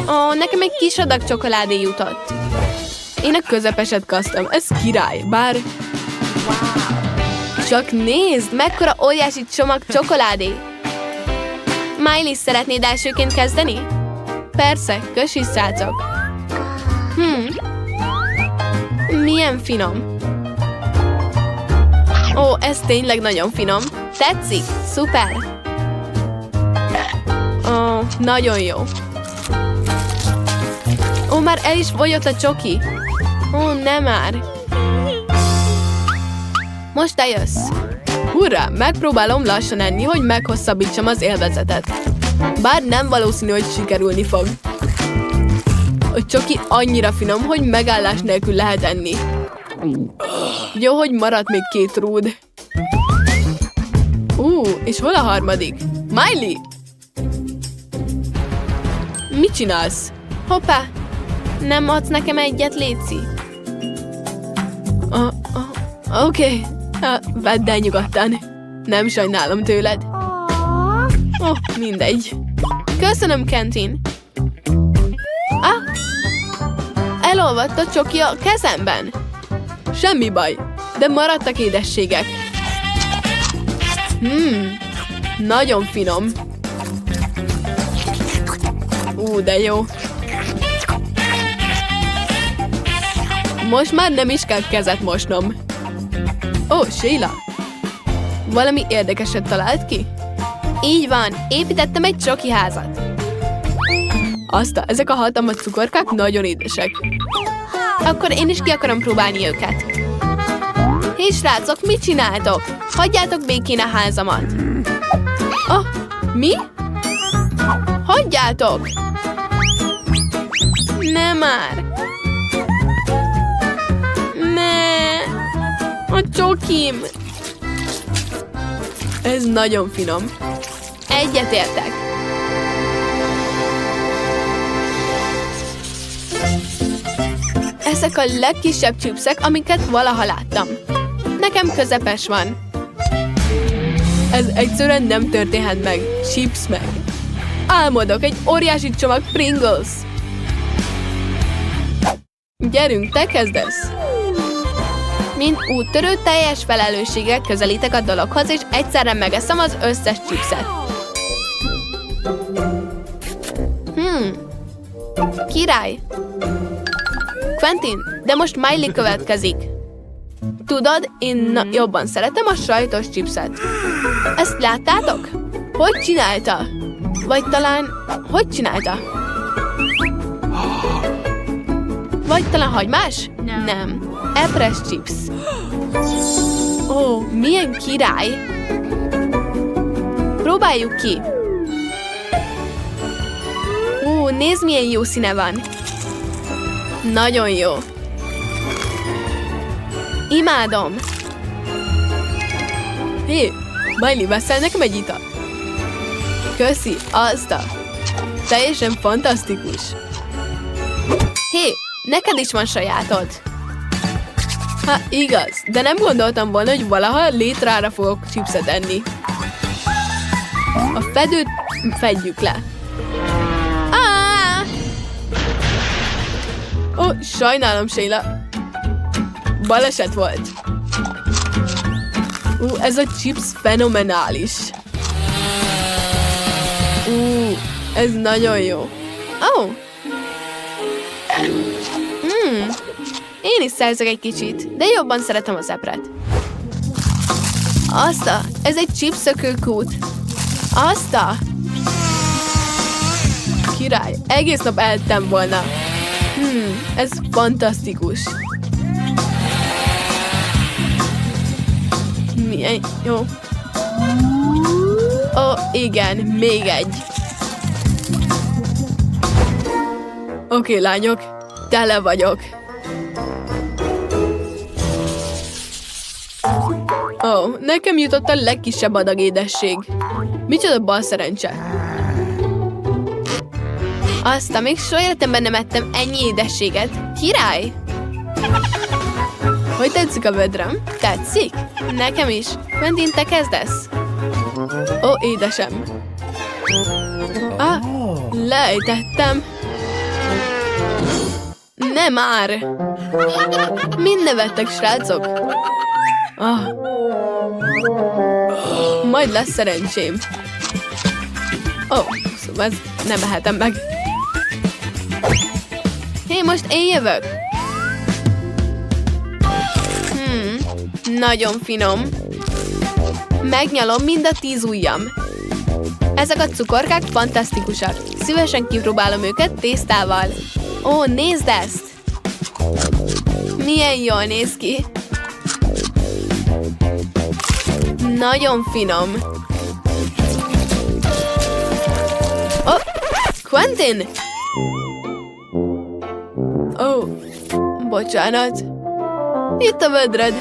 Ó, nekem egy kis adag csokoládé jutott. Én a közepeset kasztam, ez király, bár... Csak nézd, mekkora óriási csomag csokoládé. Miley, szeretnéd elsőként kezdeni? Persze, köszi, srácok. Milyen finom. Ó, ez tényleg nagyon finom. Tetszik? Szuper. Ó, nagyon jó. Ó, már el is fogyott a csoki. Ó, nem már. Most eljössz. Hurrá, megpróbálom lassan enni, hogy meghosszabbítsam az élvezetet. Bár nem valószínű, hogy sikerülni fog. A csoki annyira finom, hogy megállás nélkül lehet enni. Jó, hogy maradt még 2 rúd. És hol a harmadik? Miley! Mit csinálsz? Hoppá! Nem adsz nekem egyet, léci? Oké. Vedd el nyugodtan. Nem sajnálom tőled. Mindegy. Köszönöm, Quentin. Elolvadt a csoki a kezemben. Semmi baj, de maradtak édességek. Nagyon finom. De jó. Most már nem is kell kezet mosnom. Sheila. Valami érdekeset talált ki? Így van, építettem egy csoki házat. Ezek a hatalmas cukorkák nagyon édesek. Akkor én is ki akarom próbálni őket. Hé, srácok, mit csináltok? Hagyjátok békén a házamat. Mi? Hagyjátok! Nem már! Ne! A csokim! Ez nagyon finom. Egyetértek. Ezek a legkisebb chipsek, amiket valaha láttam. Nekem közepes van. Ez egyszerűen nem történhet meg. Chips meg. Álmodok, egy óriási csomag Pringles. Gyerünk, te kezdesz. Mint úttörő, teljes felelősséggel közelítek a dologhoz, és egyszerre megeszem az összes chipset. Király. Quentin, de most Miley következik. Tudod, én jobban szeretem a sajtos chipset. Ezt láttátok? Hogy csinálta? Vagy talán, hogy csinálta? Vagy talán hagymás? Nem. Epres chips. Milyen király! Próbáljuk ki. Nézd, milyen jó színe van. Nagyon jó. Imádom. Hé, Miley, veszel nekem egy italt? Köszi, teljesen fantasztikus. Hé, neked is van sajátod. Igaz, de nem gondoltam volna, hogy valaha létrára fogok chipset enni. A fedőt fedjük le. Sajnálom, Sheila. Baleset volt. Ez a chips fenomenális. Ez nagyon jó. Én is szerzek egy kicsit, de jobban szeretem az epret. Ez egy chipszökőkút. Király, egész nap eltem volna. Ez fantasztikus. Milyen jó. Igen, még egy. Oké, lányok, tele vagyok. Nekem jutott a legkisebb adag édesség. Micsoda bal szerencse. Még soha életemben nem ettem ennyi édességet. Király! Hogy tetszik a vödröm? Tetszik? Nekem is. Quentin, te kezdesz? Édesem. Lejtettem. Nem már! Mind nevettek, srácok? Majd lesz szerencsém. Szóval ezt nem ehetem meg. Hé, most én jövök. Nagyon finom. Megnyalom mind a 10 ujjam. Ezek a cukorkák fantasztikusak. Szívesen kipróbálom őket tésztával. Ó, nézd ezt! Milyen jól néz ki. Nagyon finom. Quentin! Bocsánat. Itt a vödred.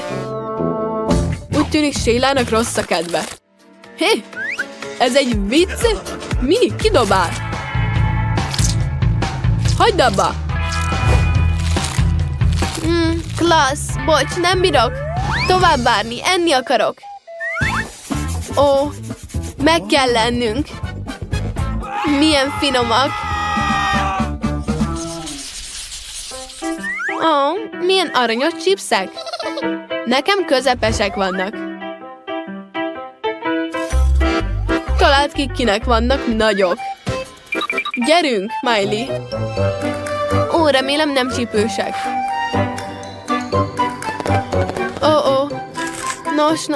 Úgy tűnik Shaylának rossz a kedve. Hé! Ez egy vicc? Mi? Ki dobál? Hagyd abba! Klassz! Bocs, nem bírok. Tovább várni, enni akarok. Meg kell lennünk. Milyen finomak. Milyen aranyos chipsek. Nekem közepesek vannak. Találd ki, kinek vannak nagyok. Gyerünk, Miley. Remélem nem csípősek. Nos,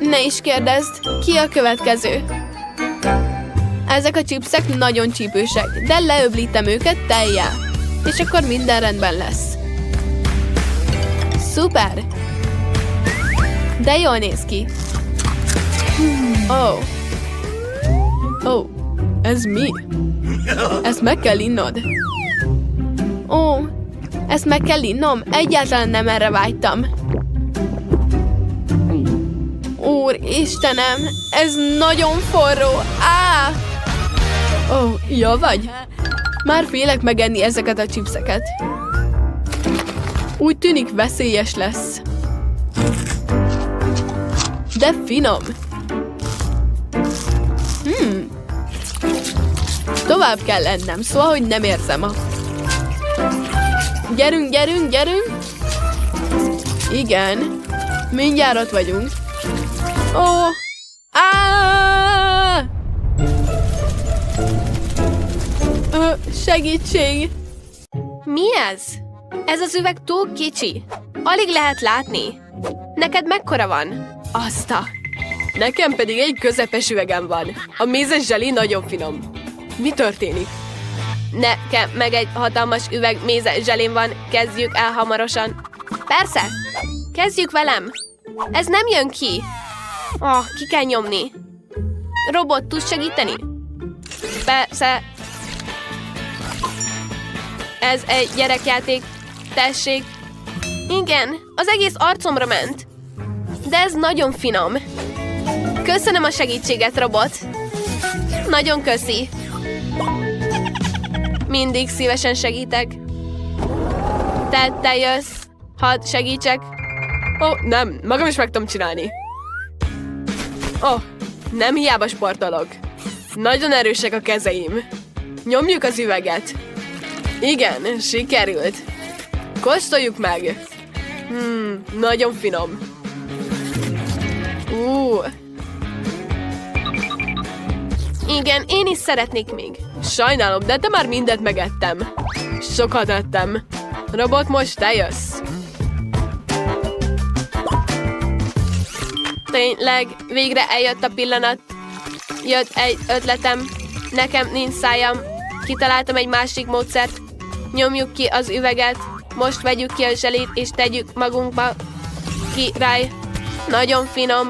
ne is kérdezd, ki a következő. Ezek a chipsek nagyon csípősek, de leöblítem őket tejjel. És akkor minden rendben lesz. Szuper! De jól néz ki. Ez mi? Ezt meg kell innod. Ezt meg kell innom? Egyáltalán nem erre vágytam. Úristenem, ez nagyon forró. Jó vagy? Már félek megenni ezeket a chipseket. Úgy tűnik veszélyes lesz. De finom. Tovább kell ennem, szóval, hogy nem érzem a... Gyerünk, gyerünk, gyerünk! Igen, mindjárt ott vagyunk. Segítség! Mi ez? Ez az üveg túl kicsi. Alig lehet látni. Neked mekkora van? Nekem pedig egy közepes üvegem van. A mézes zseli nagyon finom. Mi történik? Nekem meg egy hatalmas üveg mézes zselém van. Kezdjük el hamarosan. Persze! Kezdjük velem! Ez nem jön ki. Ki kell nyomni. Robot, tudsz segíteni? Persze. Ez egy gyerekjáték. Tessék. Igen, az egész arcomra ment. De ez nagyon finom. Köszönöm a segítséget, robot. Nagyon köszi. Mindig szívesen segítek. Te jössz. Hadd segítsek. Nem, magam is meg tudom csinálni. Nem hiába sportolok. Nagyon erősek a kezeim. Nyomjuk az üveget. Igen, sikerült. Kóstoljuk meg. Nagyon finom. Igen, én is szeretnék még. Sajnálom, de te már mindent megettem. Sokat ettem. Robot, most te jössz. Tényleg, végre eljött a pillanat. Jött egy ötletem. Nekem nincs szájam. Kitaláltam egy másik módszert. Nyomjuk ki az üveget. Most vegyük ki a zselét, és tegyük magunkba. Király. Nagyon finom.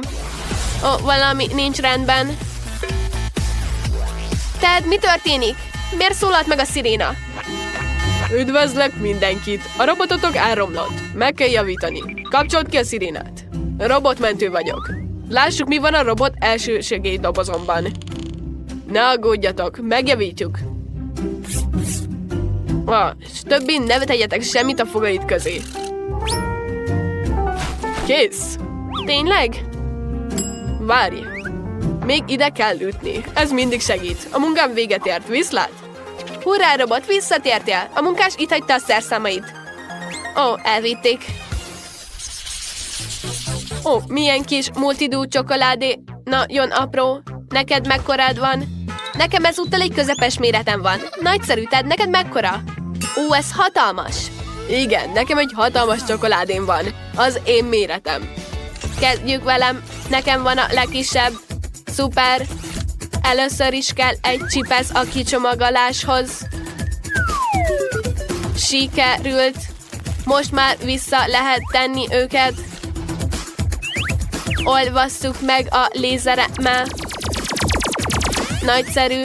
Valami nincs rendben. Ted, mi történik? Miért szólalt meg a sziréna? Üdvözlök mindenkit! A robototok elromlott. Meg kell javítani. Kapcsold ki a szirénát. Robotmentő vagyok. Lássuk, mi van a robot első segélydobozomban. Ne aggódjatok, megjavítjuk. És többé ne tegyetek semmit a fogaid közé. Kész! Tényleg? Várj! Még ide kell ütni. Ez mindig segít. A munkám véget ért, viszlát? Hurrá, robot, visszatértél! A munkás itt hagyta a szerszámait. Ó, elvitték. Ó, milyen kis multidú csokoládé. Nagyon apró. Neked mekkorád van? Nekem ezúttal egy közepes méretem van. Nagyszerű, tehát neked mekkora? Ó, ez hatalmas. Igen, nekem egy hatalmas csokoládém van. Az én méretem. Kezdjük velem. Nekem van a legkisebb. Szuper. Először is kell egy csipesz a kicsomagoláshoz. Sikerült. Most már vissza lehet tenni őket. Olvasszuk meg a lézeremmel. Nagyszerű.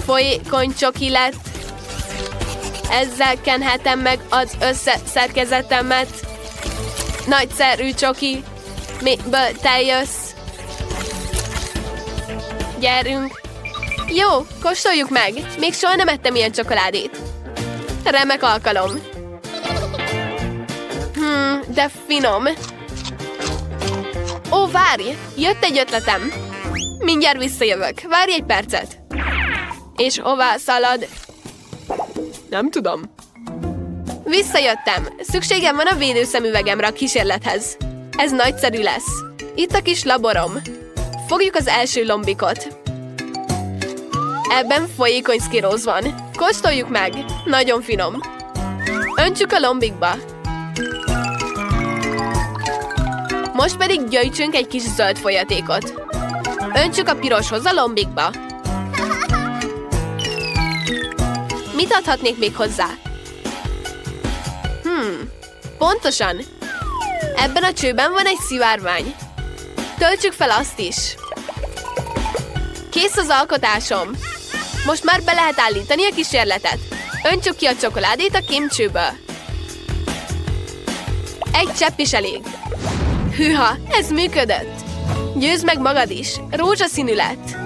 Folyékony csoki lett. Ezzel kenhetem meg az összeszerkezetemet. Nagyszerű csoki. Miből te jössz? Gyerünk. Jó, kóstoljuk meg. Még soha nem ettem ilyen csokoládét. Remek alkalom. De finom. Ó, várj! Jött egy ötletem. Mindjárt visszajövök. Várj egy percet. És hová szalad? Nem tudom. Visszajöttem. Szükségem van a védőszemüvegemre a kísérlethez. Ez nagyszerű lesz. Itt a kis laborom. Fogjuk az első lombikot. Ebben folyékony szkiróz van. Kóstoljuk meg. Nagyon finom. Öntsük a lombikba. Most pedig gyöjtsünk egy kis zöld folyatékot. Öntsük a piroshoz a lombikba. Mit adhatnék még hozzá? Pontosan. Ebben a csőben van egy szivárvány. Töltsük fel azt is. Kész az alkotásom. Most már be lehet állítani a kísérletet. Öntsük ki a csokoládét a kémcsőből. Egy csepp is elég. Hűha, ez működött. Győzd meg magad is. Rózsaszínű lett.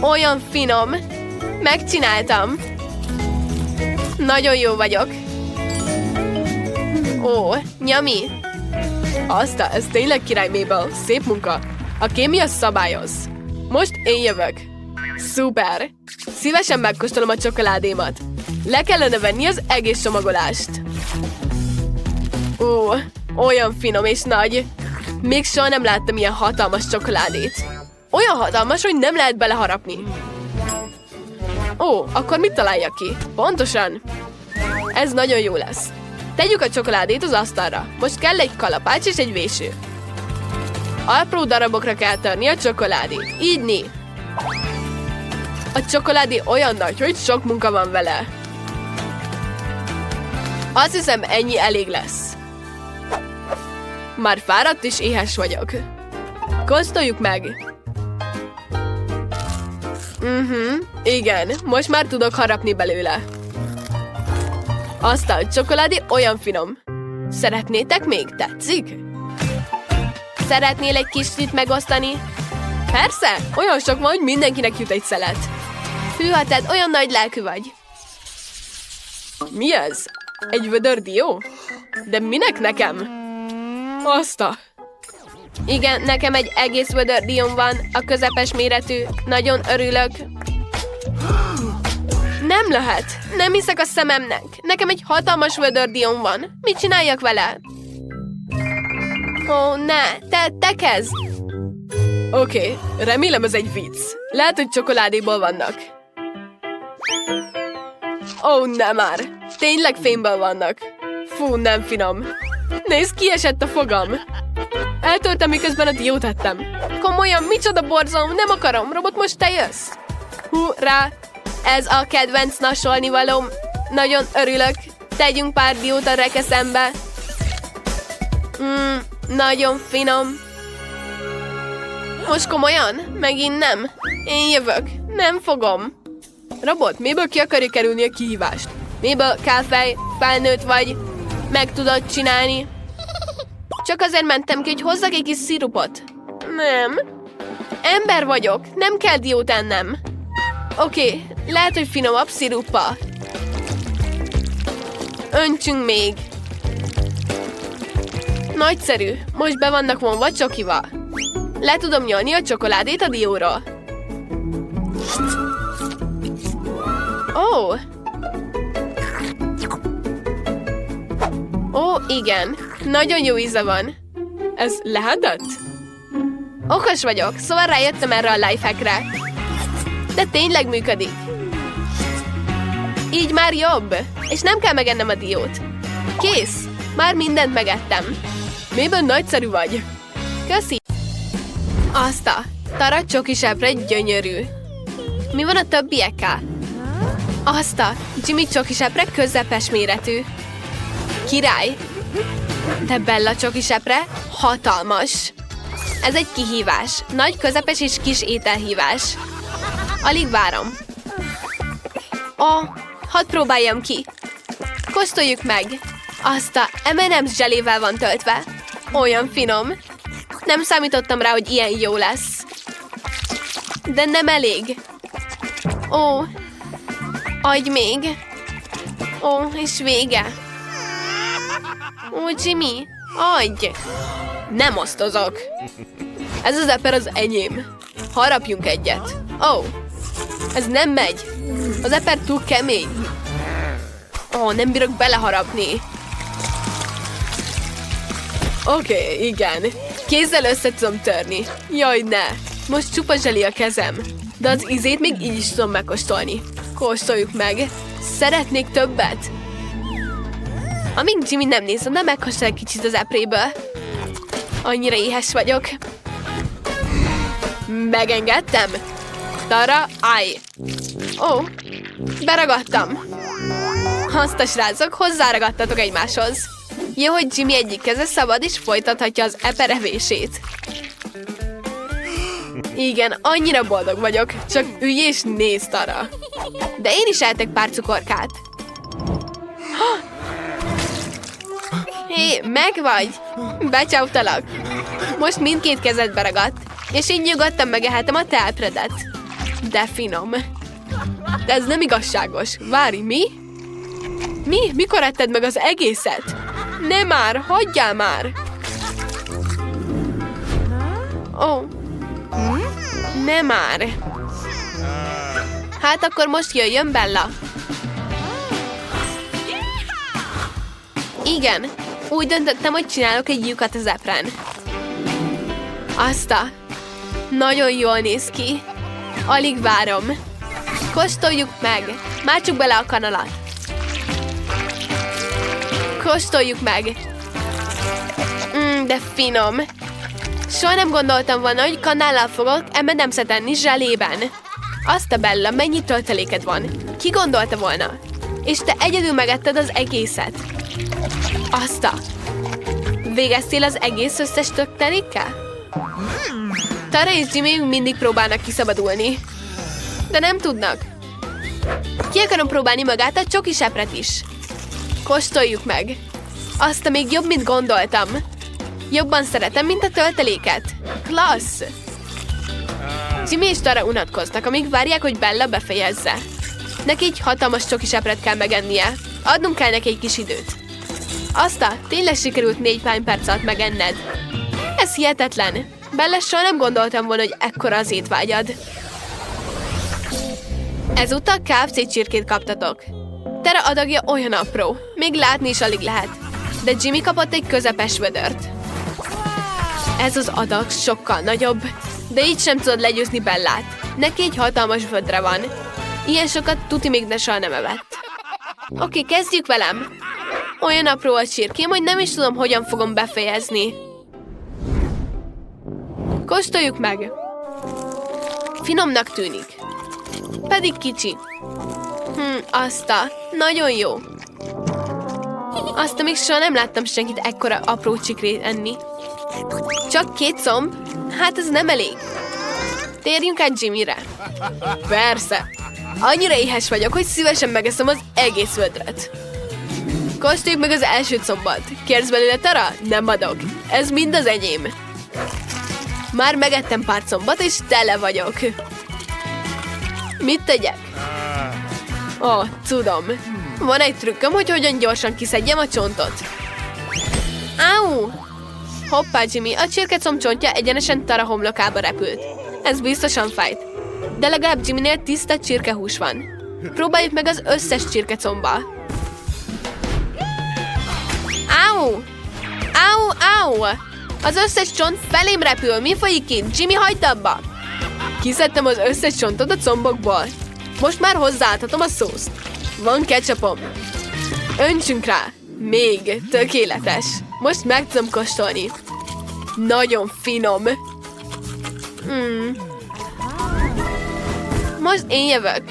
Olyan finom. Megcsináltam. Nagyon jó vagyok. Ó, nyami. Ez tényleg király, Mabel. Szép munka. A kémia szabályoz. Most én jövök. Szuper. Szívesen megkóstolom a csokoládémat. Le kellene venni az egész csomagolást. Ó, olyan finom és nagy. Még soha nem láttam ilyen hatalmas csokoládét. Olyan hatalmas, hogy nem lehet beleharapni. Ó, akkor mit találjak ki? Pontosan. Ez nagyon jó lesz. Tegyük a csokoládét az asztalra. Most kell egy kalapács és egy véső. Apró darabokra kell törni a csokoládét. Így né. A csokoládé olyan nagy, hogy sok munka van vele. Azt hiszem, ennyi elég lesz. Már fáradt és éhes vagyok. Kóstoljuk meg. Igen, most már tudok harapni belőle. Aztán a csokoládé olyan finom. Szeretnétek még? Tetszik? Szeretnél egy kicsit megosztani? Persze, olyan sok van, hogy mindenkinek jut egy szelet. Hűha, te olyan nagy lelkű vagy. Mi ez? Egy vödör dió? De minek nekem? Igen, nekem egy egész vödör dióm van, a közepes méretű. Nagyon örülök. Nem lehet. Nem hiszek a szememnek. Nekem egy hatalmas vödör dióm van. Mit csináljak vele? Ó, ne. Te kezd. Oké, remélem ez egy vicc. Lehet, hogy csokoládéból vannak. Ó, nem már. Tényleg fémből vannak. Fú, nem finom. Nézd, kiesett a fogam. Eltörtem, miközben a diót ettem. Komolyan, micsoda borzalom, nem akarom. Robot, most te jössz. Hurrá! Ez a kedvenc nasolnivalóm. Nagyon örülök. Tegyünk pár diót a rekeszembe. Nagyon finom. Most komolyan? Megint nem? Én jövök. Nem fogom. Robot, miből ki akarja kerülni a kihívást? Miből, Kálfej? Felnőtt vagy. Meg tudod csinálni. Csak azért mentem ki, hogy hozzak egy kis szirupot. Nem. Ember vagyok. Nem kell diót ennem. Oké, lehet, hogy finomabb sziruppal. Öntsünk még. Nagyszerű. Most be vannak vonva csokival. Le tudom nyolni a csokoládét a dióról. Ó! Ó, igen. Nagyon jó íze van. Ez lehetett? Okos vagyok, szóval rájöttem erre a lifehackre. De tényleg működik. Így már jobb. És nem kell megennem a diót. Kész. Már mindent megettem. Miben nagyszerű vagy? Köszi. Azt a Tara csokisepre gyönyörű. Mi van a többiekkel? Azt a Jimmy csokisepre közepes méretű. Király. De Bella csokisepre hatalmas. Ez egy kihívás. Nagy, közepes és kis ételhívás. Alig várom. Hadd próbáljam ki. Kóstoljuk meg. Azt a M&M's zselével van töltve. Olyan finom. Nem számítottam rá, hogy ilyen jó lesz. De nem elég. Ó, adj még. Ó, és vége. Ó, Jimmy, adj. Nem osztozok. Ez az eper az enyém. Harapjunk egyet. Ó, ez nem megy. Az eper túl kemény. Ó, nem bírok beleharapni. Oké, igen. Kézzel össze tudom törni. Jaj, ne. Most csupa zseli a kezem. De az ízét még így is tudom megkóstolni. Kóstoljuk meg. Szeretnék többet. Amíg Jimmy nem néz, de meghasonl egy kicsit az epréből. Annyira éhes vagyok. Megengedtem? Tara, állj! Ó, beragadtam. Azt a srácok, hozzáragadtatok egymáshoz. Jó, hogy Jimmy egyik keze szabad, és folytathatja az eperevését. Igen, annyira boldog vagyok. Csak ülj és nézd, Tara. De én is eltek pár cukorkát. Hé, megvagy! Becsaptalak. Most mindkét kezed beragadt, és így nyugodtan megehetem a te epredet. De finom. De ez nem igazságos. Várj, mi? Mi? Mikor etted meg az egészet? Ne már, hagyjál már! Ó, ne már! Hát akkor most jöjjön Bella. Igen, úgy döntöttem, hogy csinálok egy lyukat az epren. Azt a... Nagyon jól néz ki. Alig várom. Kóstoljuk meg. Mártsuk bele a kanalat. Kóstoljuk meg. De finom. Soha nem gondoltam volna, hogy kanállal fogok M&M's-et enni zselében. Azt a Bella, mennyi tölteléked van? Ki gondolta volna? És te egyedül megetted az egészet. Azt a... Végeztél az egész összes töltelékkel? Tara és Jimmy mindig próbálnak kiszabadulni. De nem tudnak. Ki akarom próbálni magát a csokisepret is. Kóstoljuk meg. Azt a még jobb, mint gondoltam. Jobban szeretem, mint a tölteléket. Klassz! Jimmy és Tara unatkoznak, amíg várják, hogy Bella befejezze. Neki egy hatalmas csokisepret kell megennie. Adnunk kell neki egy kis időt. Azt a, tényleg sikerült 4 perc alatt megenned. Ez hihetetlen. Bella, soha nem gondoltam volna, hogy ekkora az étvágyad. Ezúttal KFC csirkét kaptatok. Tara adagja olyan apró, még látni is alig lehet. De Jimmy kapott egy közepes vödört. Ez az adag sokkal nagyobb, de így sem tudod legyőzni Bellát. Neki egy hatalmas vödre van. Ilyen sokat tuti még de soha nem evett. Oké, kezdjük velem. Olyan apró a csirkém, hogy nem is tudom, hogyan fogom befejezni. Kóstoljuk meg. Finomnak tűnik. Pedig kicsi. Azt a... Nagyon jó. Azt, még soha nem láttam senkit ekkora apró csikrét enni. Csak 2 szomb? Hát ez nem elég. Térjünk át Jimmyre. Persze. Annyira éhes vagyok, hogy szívesen megeszem az egész vödret. Kóstoljuk meg az első combot. Kérsz belőle, Tara? Nem adok. Ez mind az enyém. Már megettem pár combot, és tele vagyok. Mit tegyek? Tudom. Van egy trükköm, hogy hogyan gyorsan kiszedjem a csontot. Áú! Hoppá, Jimmy, a csirkecomb csontja egyenesen Tara homlokába repült. Ez biztosan fájt. De legalább Jimmynél tiszta csirkehús van. Próbáljuk meg az összes csirkecombbal. Áú! Áú, áú! Az összes csont felém repül. Mi folyik itt? Jimmy, hagyd abba! Kiszedtem az összes csontot a combokból. Most már hozzáadhatom a szószt. Van ketchupom. Öntsünk rá. Még tökéletes. Most meg tudom kóstolni. Nagyon finom. Most én jövök.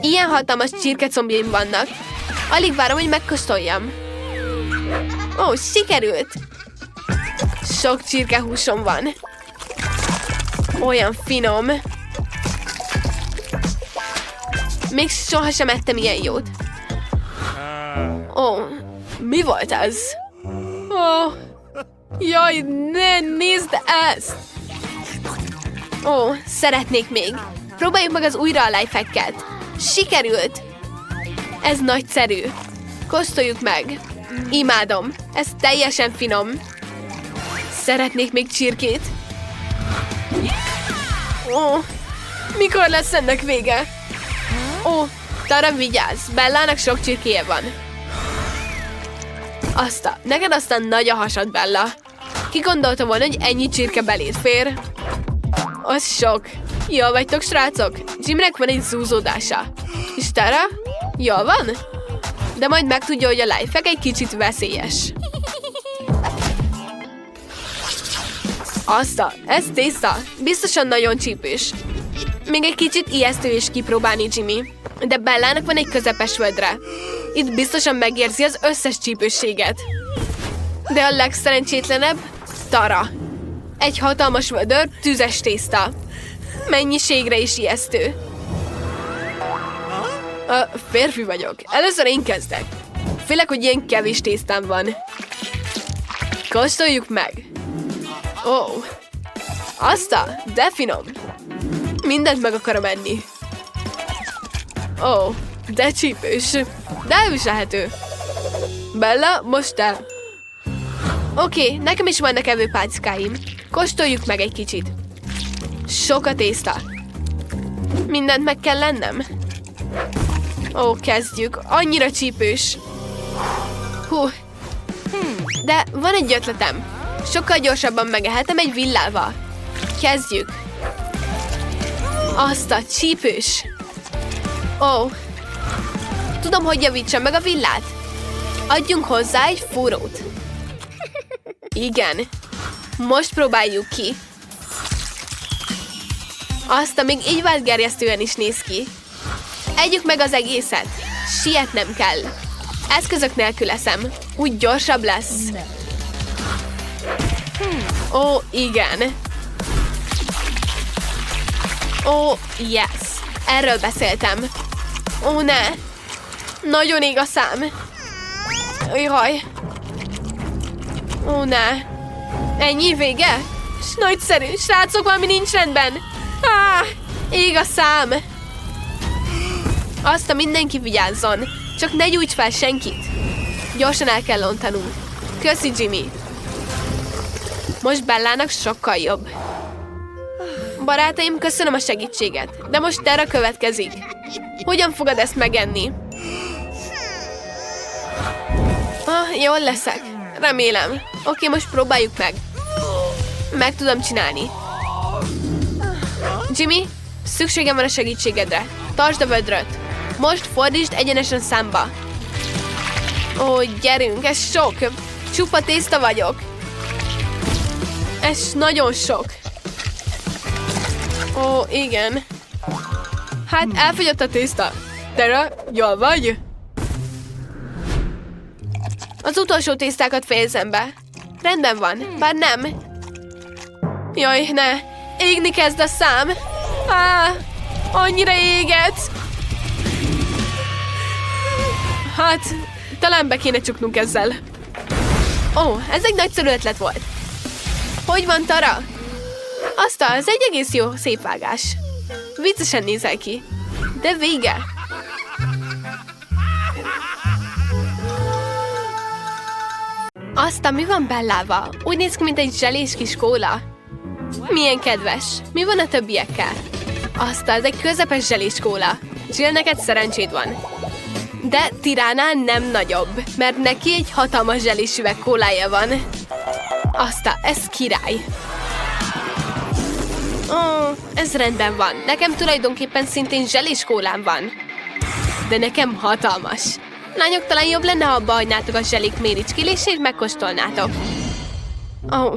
Ilyen hatalmas csirkecombjaim vannak. Alig várom, hogy megkóstoljam. Ó, sikerült! Sok csirkehúsom van. Olyan finom. Még sohasem ettem ilyen jót. Ó, mi volt ez? Ó, jaj, ne nézd ezt! Ó, szeretnék még. Próbáljuk meg az újra a lifehacket. Sikerült! Ez nagyszerű. Kóstoljuk meg. Imádom. Ez teljesen finom. Szeretnék még csirkét. Ó, mikor lesz ennek vége? Ó, Tara, vigyázz. Bellának sok csirkéje van. Neked aztán nagy a hasad, Bella. Ki gondolta volna, hogy ennyi csirke beléd fér? Az sok. Jól vagytok, srácok? Jimnek van egy zúzódása. És Tara? Jól van? De majd megtudja, hogy a lifehack egy kicsit veszélyes. Ez tészta. Biztosan nagyon csípős. Még egy kicsit ijesztő is kipróbálni, Jimmy. De Bellának van egy közepes vödre. Itt biztosan megérzi az összes csípősséget. De a legszerencsétlenebb Tara. Egy hatalmas vödör, tüzes tészta. Mennyiségre is ijesztő. Férfi vagyok. Először én kezdek. Félek, hogy ilyen kevés tésztám van. Kóstoljuk meg. Ó. De finom. Mindent meg akarom enni. Ó, de csípős. De elviselhető. Bella, most te. Oké, nekem is vannak evőpálcikáim. Kóstoljuk meg egy kicsit. Sok a tészta. Mindent meg kell lennem. Ó, kezdjük. Annyira csípős. Hú. De van egy ötletem. Sokkal gyorsabban megehetem egy villával. Kezdjük. Csípős. Ó. Tudom, hogy javítsam meg a villát. Adjunk hozzá egy fúrót. Igen. Most próbáljuk ki. Még így váltgerjesztően is néz ki. Együk meg az egészet. Sietnem kell. Eszközök nélkül eszem. Úgy gyorsabb lesz. Ó, igen. Ó, yes. Erről beszéltem. Ó, ne. Nagyon ég a szám. Jaj. Ó, ne. Ennyi vége? Nagyszerű. Srácok, valami nincs rendben. Ég a szám. Mindenki vigyázzon. Csak ne gyújts fel senkit. Gyorsan el kell lontanunk. Köszi, Jimmy. Most Bellának sokkal jobb. Barátaim, köszönöm a segítséget. De most Tara következik. Hogyan fogod ezt megenni? Jól leszek. Remélem. Oké, most próbáljuk meg. Meg tudom csinálni. Jimmy, szükségem van a segítségedre. Tartsd a vödröt. Most fordítsd egyenesen számba. Ó, gyerünk, ez sok. Csupa tészta vagyok. Ez nagyon sok. Ó, igen. Hát elfogyott a tészta. Tara, jól vagy? Az utolsó tésztákat fejezem be. Rendben van, bár nem. Jaj, ne. Égni kezd a szám. Annyira éget. Hát, talán be kéne csuknunk ezzel. Ó, ez egy nagyszerű ötlet volt. Hogy van, Tara? Ez egy egész jó, szép vágás. Viccesen nézel ki. De vége. Aztán mi van Bellával? Úgy néz ki, mint egy zselés kis kóla. Milyen kedves. Mi van a többiekkel? Aztán ez egy közepes zselés kóla. Jill, neked szerencséd van. De Tiránál nem nagyobb, mert neki egy hatalmas zselés üveg kólája van. Aztán ez király. Ó, ez rendben van. Nekem tulajdonképpen szintén zselés kólám van. De nekem hatalmas. Lányok, talán jobb lenne, ha abba hagynátok a zselik méricskélését, megkóstolnátok. Ó,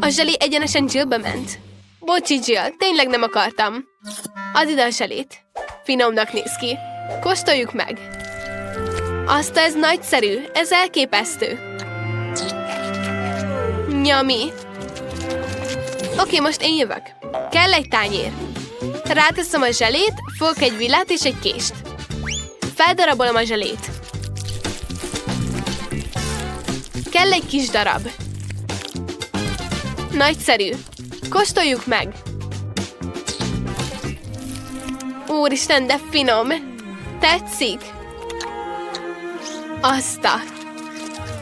a zseli egyenesen Jillbe ment. Bocsi, Jill, tényleg nem akartam. Add ide a zselét. Finomnak néz ki. Kóstoljuk meg. Azt ez nagyszerű, ez elképesztő. Nyami. Oké, most én jövök. Kell egy tányér. Ráteszem a zselét, fogok egy villát és egy kést. Feldarabolom a zselét. Kell egy kis darab. Nagyszerű. Kóstoljuk meg. Úristen, de finom. Tetszik? Azta.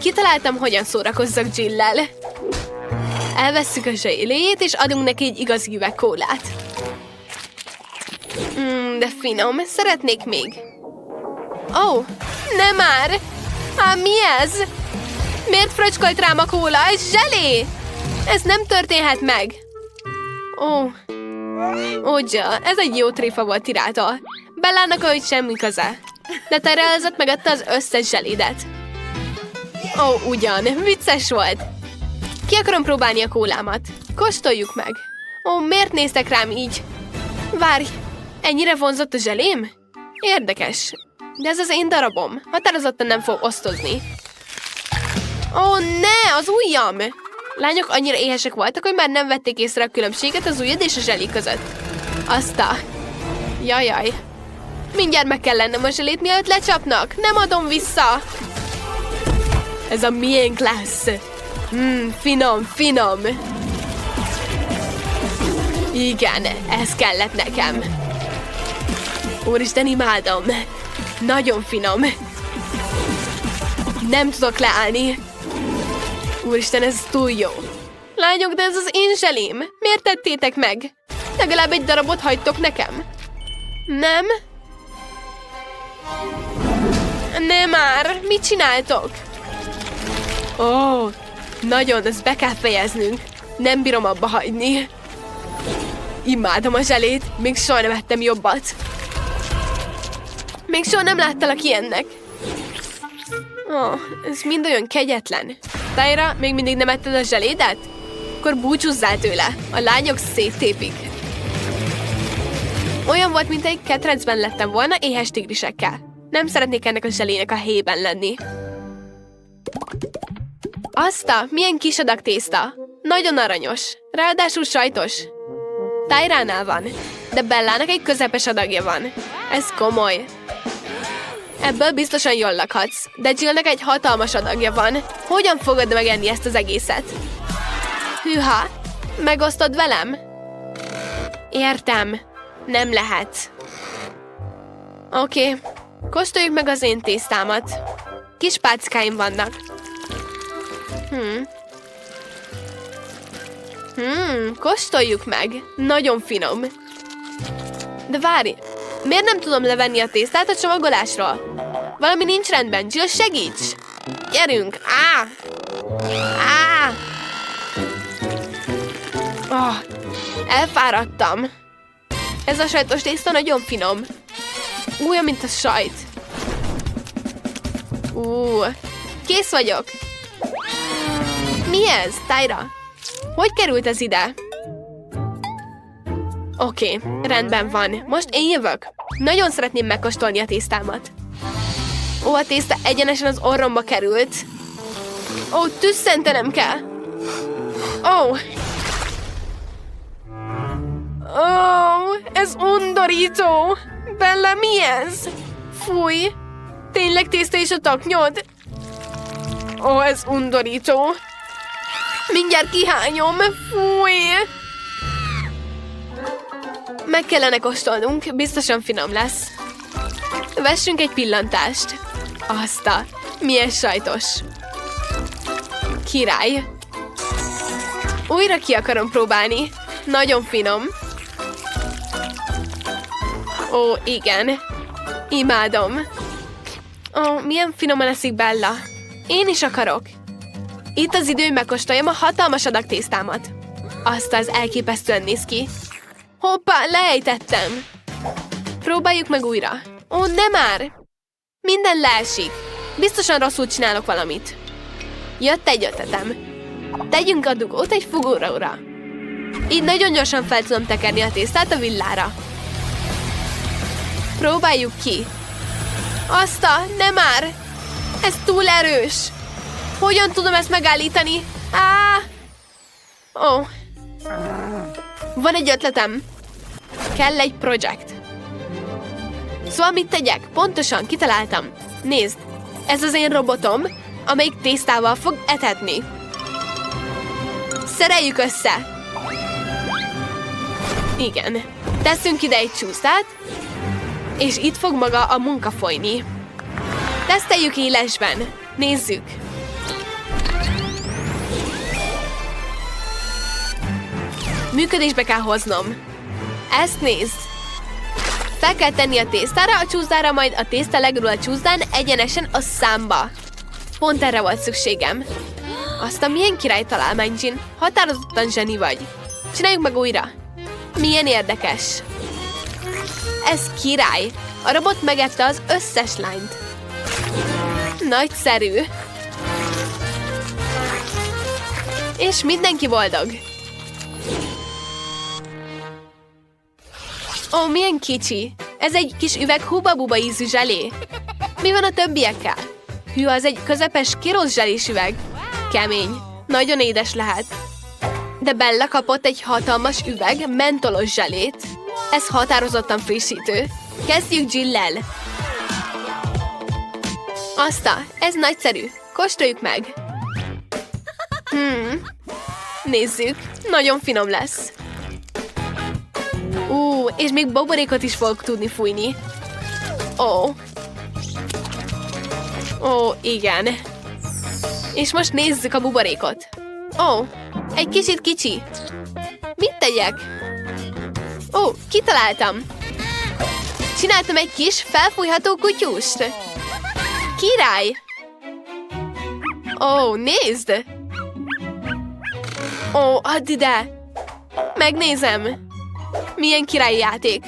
Kitaláltam, hogyan szórakozzak Jill-lel. Elvesszük a zseléjét, és adunk neki egy igazi üveg kólát. De finom. Szeretnék még. Ó, nem már! Mi ez? Miért fröcskolt rám a kóla? Ez zselé! Ez nem történhet meg. Ó, Jill, ez egy jó tréfa volt Tirától. Bellának, ahogy semmi köze. De te realizat megadta az összes zselédet. Ó, ugyan, vicces volt. Ki akarom próbálni a kólámat. Kóstoljuk meg. Ó, miért néztek rám így? Várj, ennyire vonzott a zselém? Érdekes. De ez az én darabom. Határozottan nem fog osztozni. Ó, ne, az ujjam! Lányok annyira éhesek voltak, hogy már nem vették észre a különbséget az ujjad és a zseli között. Aztán. Jajjaj. Mindjárt meg kell lennem a zselét, mielőtt lecsapnak. Nem adom vissza. Ez a miénk lesz. Finom, finom. Igen, ez kellett nekem. Úristen, imádom. Nagyon finom. Nem tudok leállni. Úristen, ez túl jó. Lányok, de ez az én zselém. Miért tettétek meg? Legalább egy darabot hagytok nekem. Nem? Nem már. Mit csináltok? Ó, nagyon, ezt be kell fejeznünk. Nem bírom abba hagyni. Imádom a zselét. Még soha nem ettem jobbat. Még soha nem láttalak ilyennek. Ó, ez mind olyan kegyetlen. Tyra, még mindig nem etted a zselédet? Akkor búcsúzzál tőle. A lányok széttépik. Olyan volt, mint egy ketrecben lettem volna éhes tigrisekkel. Nem szeretnék ennek a zselének a héjében lenni. Azta, milyen kis adag tészta. Nagyon aranyos. Ráadásul sajtos. Tyránál van, de Bellának egy közepes adagja van. Ez komoly. Ebből biztosan jól lakhatsz, de Jillnek egy hatalmas adagja van. Hogyan fogod megenni ezt az egészet? Hűha, megosztod velem? Értem, nem lehet. Oké, kóstoljuk meg az én tésztámat. Kis pálcikáim vannak. Kóstoljuk meg. Nagyon finom. De várj, miért nem tudom levenni a tésztát a csomagolásról? Valami nincs rendben. Jill, segíts! Gyerünk! Elfáradtam. Ez a sajtos tészta nagyon finom. Olyan, mint a sajt. Kész vagyok. Mi ez, Tyra? Hogy került ez ide? Oké, rendben van. Most én jövök. Nagyon szeretném megkóstolni a tésztámat. A tészta egyenesen az orromba került. Tüsszentenem kell. Ez undorító. Bella, mi ez? Fúj. Tényleg tészta és a taknyod? Ez undorító. Mindjárt kihányom. Fúj. Meg kellene kóstolnunk, biztosan finom lesz. Vessünk egy pillantást. Milyen sajtos. Király. Újra ki akarom próbálni. Nagyon finom. Ó, igen. Imádom. Ó, milyen finoman eszik Bella. Én is akarok. Itt az idő, hogy megkóstoljam a hatalmas adag tésztámat. Azt az elképesztően néz ki. Hoppá, leejtettem. Próbáljuk meg újra. Ó, nem már. Minden leesik. Biztosan rosszul csinálok valamit. Jött egy ötletem. Tegyünk a dugót egy fugóra. Így nagyon gyorsan fel tudom tekerni a tésztát a villára. Próbáljuk ki. Nem már. Ez túl erős. Hogyan tudom ezt megállítani? Ó. Van egy ötletem. Kell egy projekt. Szóval mit tegyek? Pontosan, kitaláltam. Nézd, ez az én robotom, amelyik tésztával fog etetni. Szereljük össze. Igen. Teszünk ide egy csúsztát, és itt fog maga a munka folyni. Teszteljük élesben. Nézzük. Működésbe kell hoznom. Ezt nézd. Fel kell tenni a tésztára, a csúszdára, majd a tészta legrúl a csúszdán egyenesen a számba. Pont erre volt szükségem. Aztán milyen király találmány, Jean. Határozottan zseni vagy. Csináljuk meg újra. Milyen érdekes. Ez király. A robot megette az összes lányt. Nagyszerű. És mindenki boldog. Ó, milyen kicsi. Ez egy kis üveg húba-buba ízű zselé. Mi van a többiekkel? Hű, az egy közepes kirosz zselés üveg. Kemény. Nagyon édes lehet. De Bella kapott egy hatalmas üveg mentolos zselét. Ez határozottan frissítő. Kezdjük Jill-lel. Ez nagyszerű. Kóstoljuk meg. Nézzük. Nagyon finom lesz. És még buborékot is fogok tudni fújni. Igen. És most nézzük a buborékot. Egy kicsit kicsi. Mit tegyek? Kitaláltam. Csináltam egy kis felfújható kutyust. Király! Nézd! Add ide! Megnézem! Milyen királyi játék!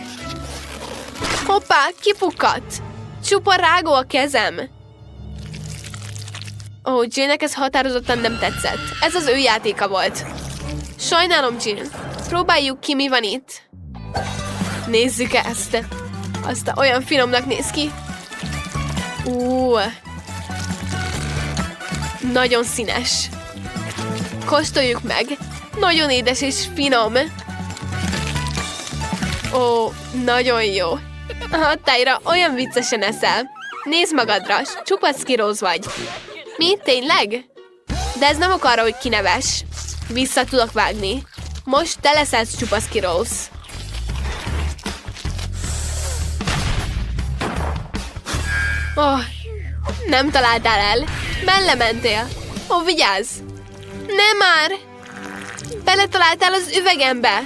Hoppá, kipukkadt! Csupa rágó a kezem! Jane-nek ez határozottan nem tetszett. Ez az ő játéka volt. Sajnálom, Jane. Próbáljuk ki, mi van itt. Nézzük ezt. Aztán olyan finomnak néz ki. Nagyon színes. Kóstoljuk meg. Nagyon édes és finom. Nagyon jó. Tyra, olyan viccesen eszel. Nézd magadra, csupa Skittles vagy. Mi? Tényleg? De ez nem ok arra, hogy kineves. Vissza tudok vágni. Most te leszel csupa Skittles. Nem találtál el. Melle mentél. Vigyázz! Nem már! Beletaláltál az üvegembe.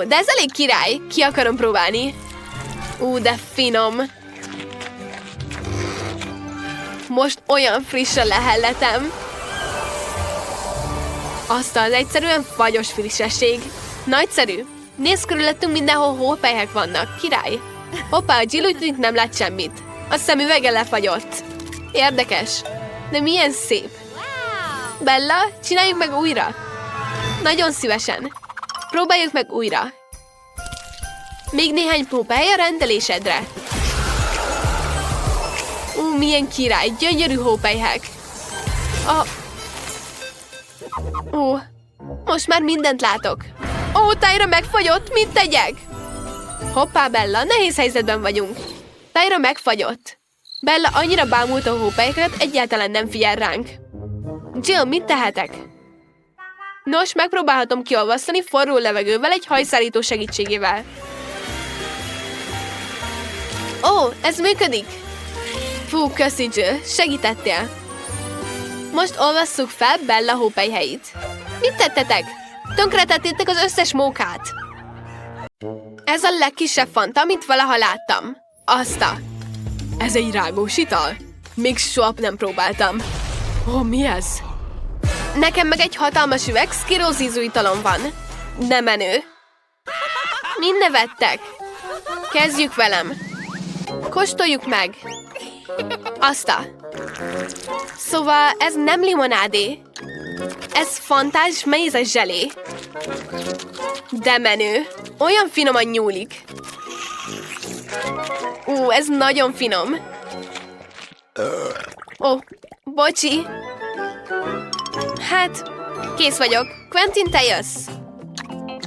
De ez elég király. Ki akarom próbálni. De finom. Most olyan friss a lehelletem. Az egyszerűen fagyos frissesség. Nagyszerű. Nézd, körülöttünk mindenhol hópelyhek vannak. Király. Hoppá, a Jill úgy tűnik nem lát semmit. A szemüvege lefagyott. Érdekes. De milyen szép. Bella, csináljuk meg újra. Nagyon szívesen. Próbáljuk meg újra. Még néhány hópely a rendelésedre. Milyen király, gyönyörű hópelyhek. Most már mindent látok. Tyra megfagyott, mit tegyek? Hoppá, Bella, nehéz helyzetben vagyunk. Tyra megfagyott. Bella annyira bámult a hópelyeket, egyáltalán nem figyel ránk. Jill, mit tehetek? Nos, megpróbálhatom kiolvasztani forró levegővel egy hajszárító segítségével. Ez működik! Köszi, Jill, segítettél. Most olvasszuk fel Bella hópelyhelyit. Mit tettetek? Tönkretettétek az összes mókát. Ez a legkisebb fanta, amit valaha láttam. Ez egy rágós ital? Még soha nem próbáltam. Mi ez? Nekem meg egy hatalmas üveg Skittles ízű italom van. Nem menő. Mind nevettek. Kezdjük velem. Kóstoljuk meg. Szóval ez nem limonádé. Ez fantás mézes zselé. De menő. Olyan finoman nyúlik. Ez nagyon finom. Bocsi. Hát, kész vagyok. Quentin, te jössz?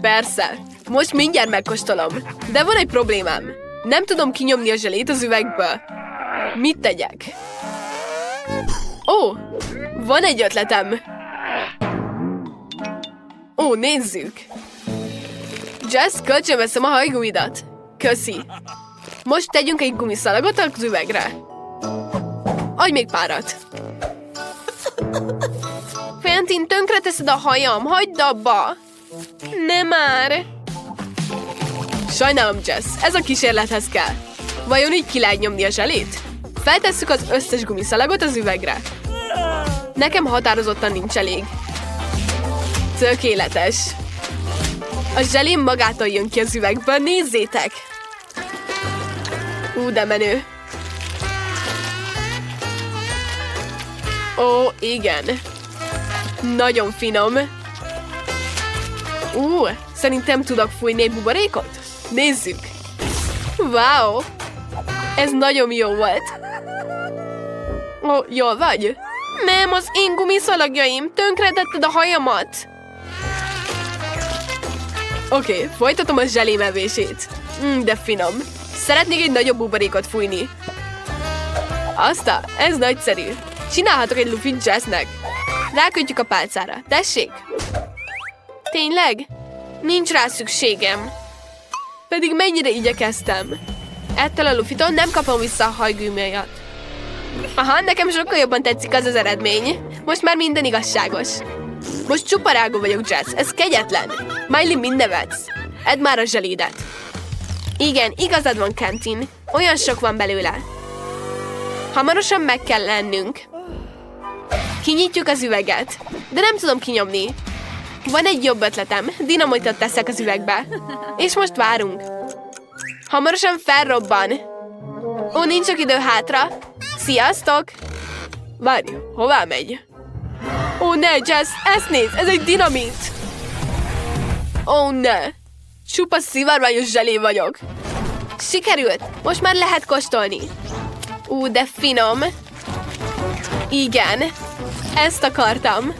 Persze. Most mindjárt megkóstolom. De van egy problémám. Nem tudom kinyomni a zselét az üvegből. Mit tegyek? Van egy ötletem. Nézzük. Jess, kölcsönveszem a hajgumidat. Köszi. Most tegyünk egy gumiszalagot az üvegre. Adj még párat. Quentin, tönkreteszed a hajam. Hagyd abba. Nem már. Sajnálom, Jess. Ez a kísérlethez kell. Vajon így ki lehet nyomni a zselét? Feltesszük az összes gumiszalagot az üvegre. Nekem határozottan nincs elég. Tökéletes. A zselém magától jön ki az üvegből, nézzétek! De menő. Igen. Nagyon finom. Szerintem tudok fújni egy buborékot? Nézzük. Wow! Ez nagyon jó volt. Jól vagy? Nem, az én gumiszalagjaim. Tönkretetted a hajamat. Oké, folytatom a zselém evését. De finom. Szeretnék egy nagyobb buborékot fújni. Ez nagyszerű. Csinálhatok egy lufit Jessnek. Rákötjük a pálcára. Tessék! Tényleg? Nincs rá szükségem. Pedig mennyire igyekeztem. Ettől a lufitól nem kapom vissza a hajgumijat. Nekem sokkal jobban tetszik az eredmény. Most már minden igazságos. Most csupa rágó vagyok, Jess. Ez kegyetlen. Miley, mind nevetsz. Edd már a zselédet. Igen, igazad van, Quentin. Olyan sok van belőle. Hamarosan meg kell lennünk. Kinyitjuk az üveget. De nem tudom kinyomni. Van egy jobb ötletem. Dinamitot teszek az üvegbe. És most várunk. Hamarosan felrobban. Nincs sok idő hátra. Sziasztok! Várj, hová megy? Ne, Jess, ezt nézd, ez egy dinamit! Ne! Csupa szivárványos zselé vagyok. Sikerült! Most már lehet kóstolni. De finom. Igen, ezt akartam.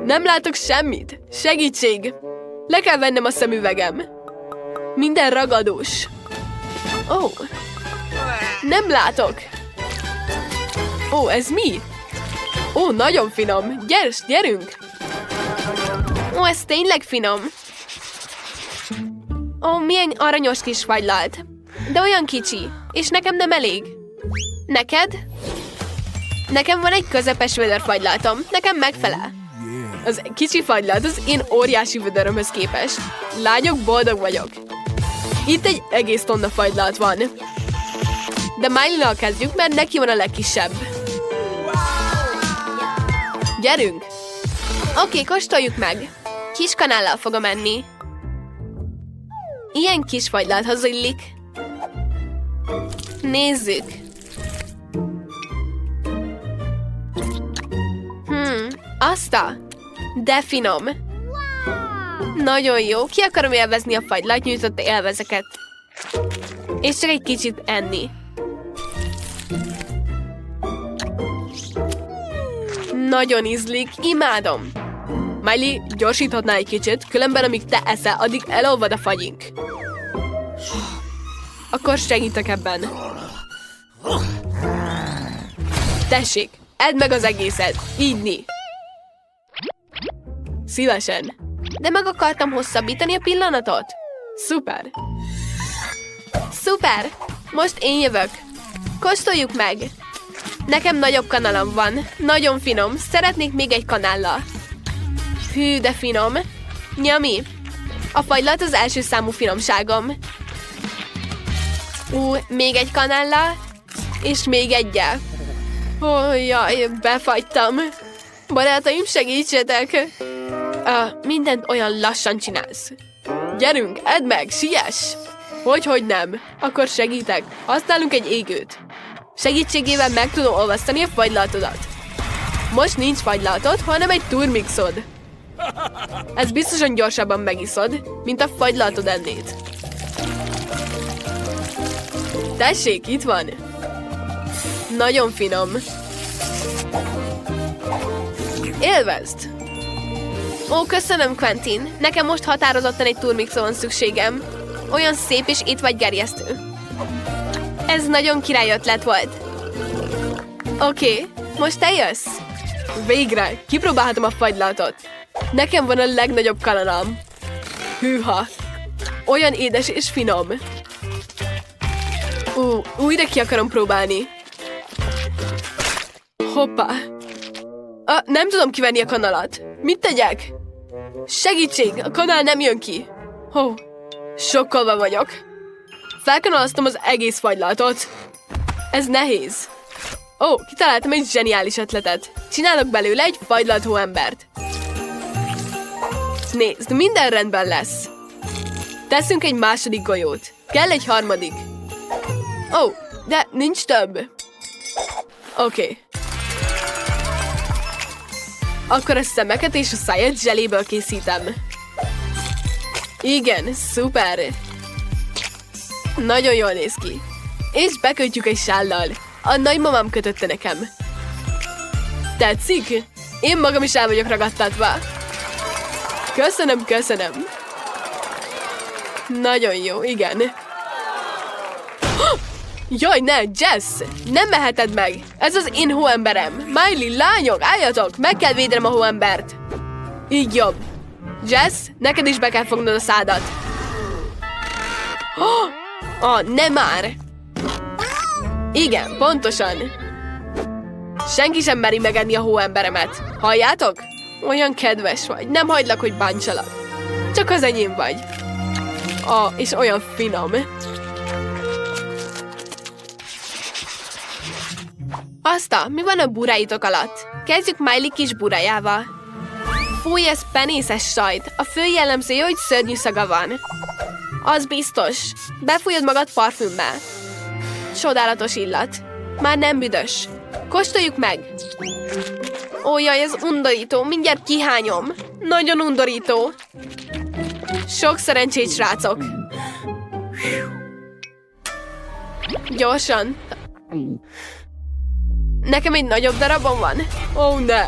Nem látok semmit. Segítség! Le kell vennem a szemüvegem. Minden ragadós. Nem látok. Ez mi? Nagyon finom. Gyerünk! Ez tényleg finom. Milyen aranyos kis fagylalt. De olyan kicsi. És nekem nem elég. Neked? Nekem van egy közepes vödörfagylaltom. Nekem megfelel. Az kicsi fagylalt az én óriási vödörömhöz képest. Lányok, boldog vagyok. Itt egy egész tonna fagylalt van. De Miley-nal kezdjük, mert neki van a legkisebb. Gyerünk! Oké, kóstoljuk meg. Kis kanállal fogom enni. Ilyen kis fagylálthoz illik. Nézzük. De finom. Nagyon jó. Ki akarom élvezni a fagylat, nyújtott élvezeket. És csak egy kicsit enni. Nagyon ízlik, imádom. Miley, gyorsíthatnál egy kicsit, különben amíg te eszel, addig elolvad a fagyink. Akkor segítek ebben. Tessék, edd meg az egészet, így. Szívesen. De meg akartam hosszabbítani a pillanatot. Szuper. Szuper! Most én jövök. Kóstoljuk meg. Nekem nagyobb kanalam van. Nagyon finom. Szeretnék még egy kanállal. Hű, de finom. Nyami. A fagylalt az első számú finomságom. Még egy kanállal. És még egyel. Jaj, befagytam. Barátaim, segítsetek! Mindent olyan lassan csinálsz. Gyerünk, edd meg, siess! Hogy nem? Akkor segítek. Használunk egy égőt. Segítségével meg tudom olvasztani a fagylaltodat. Most nincs fagylaltod, hanem egy turmixod. Ez biztosan gyorsabban megiszod, mint a fagylaltod ennéd. Tessék, itt van. Nagyon finom. Élvezd! Köszönöm, Quentin. Nekem most határozottan egy turmixra van szükségem. Olyan szép és itt vagy gerjesztő. Ez nagyon király ötlet volt. Oké, most te jössz? Végre, kipróbálhatom a fagylaltot. Nekem van a legnagyobb kanalam. Hűha! Olyan édes és finom. Újra ki akarom próbálni. Hoppá! Nem tudom kivenni a kanalat. Mit tegyek? Segítség! A kanál nem jön ki. Sokkolva vagyok. Felkanalaztam az egész fagylaltot. Ez nehéz. Kitaláltam egy zseniális ötletet. Csinálok belőle egy fagylalt hóembert. Nézd, minden rendben lesz. Teszünk egy második golyót. Kell egy harmadik. De nincs több. Oké. Akkor a szemeket és a száját zseléből készítem. Igen, szuper. Nagyon jól néz ki. És bekötjük egy sállal. A nagymamám kötötte nekem. Tetszik? Én magam is el vagyok ragadtatva. Köszönöm. Nagyon jó, igen. Jaj, ne, Jess! Nem meheted meg! Ez az én hóemberem! Miley, lányok, álljatok! Meg kell védenem a hóembert! Így jobb. Jess, neked is be kell fognod a szádat. Nem már! Igen, pontosan. Senki sem meri megenni a hóemberemet. Halljátok? Olyan kedves vagy. Nem hagylak, hogy bántsalak. Csak az enyém vagy. És olyan finom. Mi van a buráitok alatt? Kezdjük Miley kis burájával. Fúj, ez penészes sajt. A fő jellemzője, hogy szörnyű szaga van. Az biztos. Befújod magad parfümmel. Csodálatos illat. Már nem büdös. Kóstoljuk meg. Jaj, ez undorító. Mindjárt kihányom. Nagyon undorító. Sok szerencsét, srácok. Gyorsan. Nekem egy nagyobb darabom van? Ne.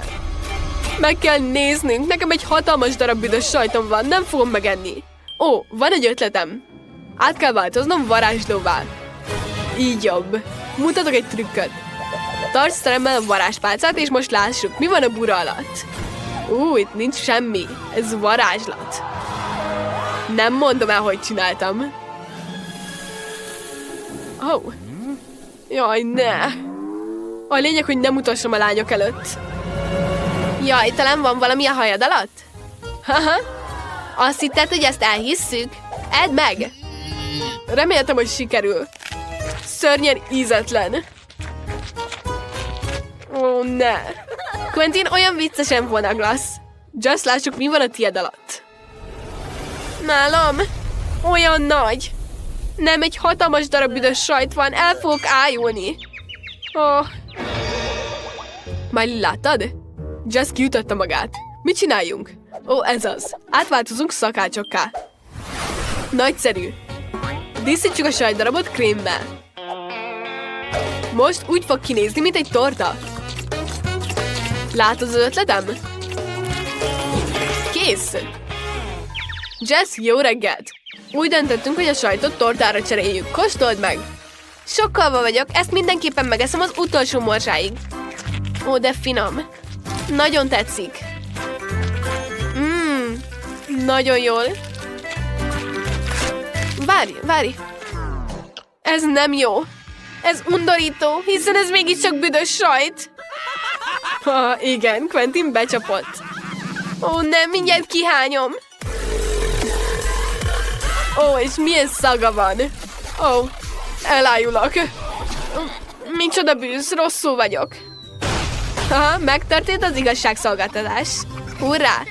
Meg kell néznünk. Nekem egy hatalmas darab büdös sajtom van. Nem fogom megenni. Van egy ötletem. Át kell változnom varázslóvá. Így jobb. Mutatok egy trükköt. Tarts szemmel a varázspálcát, és most lássuk, mi van a bura alatt. Itt nincs semmi. Ez varázslat. Nem mondom el, hogy csináltam. Jaj, ne. A lényeg, hogy nem utassam a lányok előtt. Jaj, talán van valami a hajad alatt? Haha. Azt hitted, hogy ezt elhisszük? Edd meg! Reméltem, hogy sikerül. Szörnyen ízetlen. Ne. Quentin olyan viccesen vonaglasz. Just lássuk, mi van a tiéd alatt. Nálam olyan nagy. Nem, egy hatalmas darab büdös sajt van. El fogok ájulni. Miley, láttad? Jess kiütötte magát. Mit csináljunk? Ez az. Átváltozunk szakácsokká. Nagyszerű. Díszítsük a sajtdarabot krémmel. Most úgy fog kinézni, mint egy torta. Látod az ötletem? Kész! Jess, jó reggelt! Úgy döntöttünk, hogy a sajtot tortára cseréljük. Kóstold meg! Sokkolva vagyok, ezt mindenképpen megeszem az utolsó morzsáig. De finom. Nagyon tetszik. Nagyon jól. Várj! Ez nem jó. Ez undorító, hiszen ez mégiscsak büdös sajt. Ha, igen, Quentin becsapott. Ó, nem, mindjárt kihányom. Ó, és milyen szaga van. Ó, elájulok. Micsoda bűz, rosszul vagyok. Haha, megtörtént az igazságszolgáltatás. Hurrá!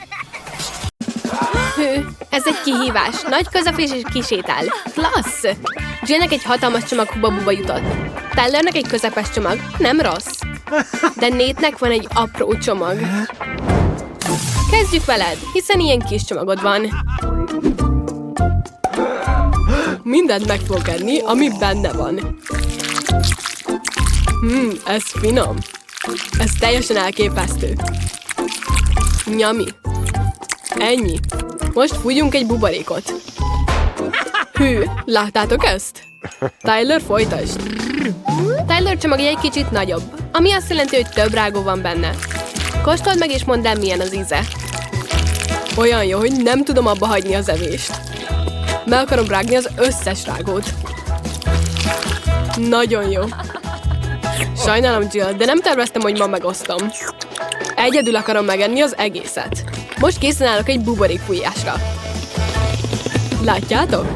Hű, ez egy kihívás. Nagy, közepes és kisétál. Klassz! Jillnek egy hatalmas csomag huba-buba jutott. Tylernek egy közepes csomag. Nem rossz. De Nate-nek van egy apró csomag. Kezdjük veled, hiszen ilyen kis csomagod van. Mindent meg fogok enni, ami benne van. Ez finom. Ez teljesen elképesztő. Nyami. Ennyi. Most fújjunk egy buborékot. Hű, láttátok ezt? Tyler, folytasd. Tyler csomagja egy kicsit nagyobb, ami azt jelenti, hogy több rágó van benne. Kóstold meg és mondd el, milyen az íze. Olyan jó, hogy nem tudom abba hagyni az evést. Meg akarom rágni az összes rágót. Nagyon jó. Sajnálom, Jill, de nem terveztem, hogy ma megosztom. Egyedül akarom megenni az egészet. Most készen állok egy buborékfújásra. Látjátok?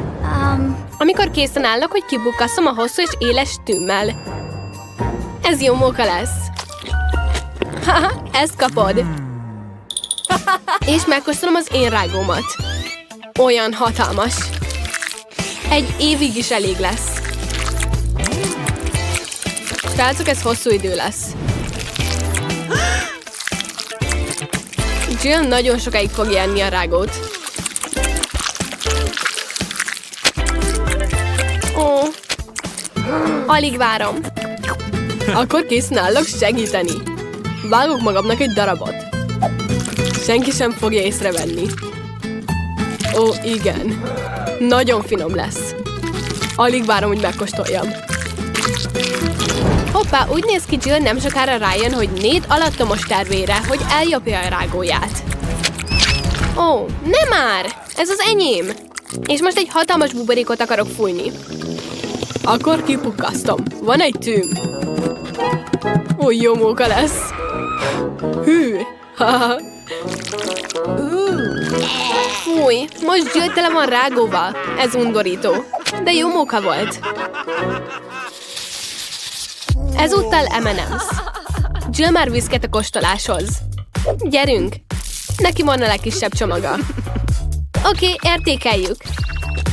Amikor készen állok, hogy kibukkasszom a hosszú és éles tűmmel. Ez jó móka lesz. Haha, ezt kapod. És megkóstolom az én rágómat. Olyan hatalmas. Egy évig is elég lesz. Srácok, ez hosszú idő lesz. Jill nagyon sokáig fog enni a rágót. Ó, alig várom. Akkor készen állok segíteni. Vágok magamnak egy darabot. Senki sem fogja észrevenni. Ó, igen. Nagyon finom lesz. Alig várom, hogy megkóstoljam. Hoppá, úgy néz ki, Jill nem sokára rájön, hogy Nate alattomos tervére, hogy eljopja a rágóját. Ó, nem már! Ez az enyém! És most egy hatalmas buborékot akarok fújni. Akkor kipukkasztom. Van egy tűm. Ó, jó móka lesz. Hű. Haha. Fúj, most Jill tele van rágóval. Ez undorító. De jó móka volt. Ezúttal M&M's. Jill már viszket a kóstoláshoz. Gyerünk! Neki van a legkisebb csomaga. Oké, értékeljük.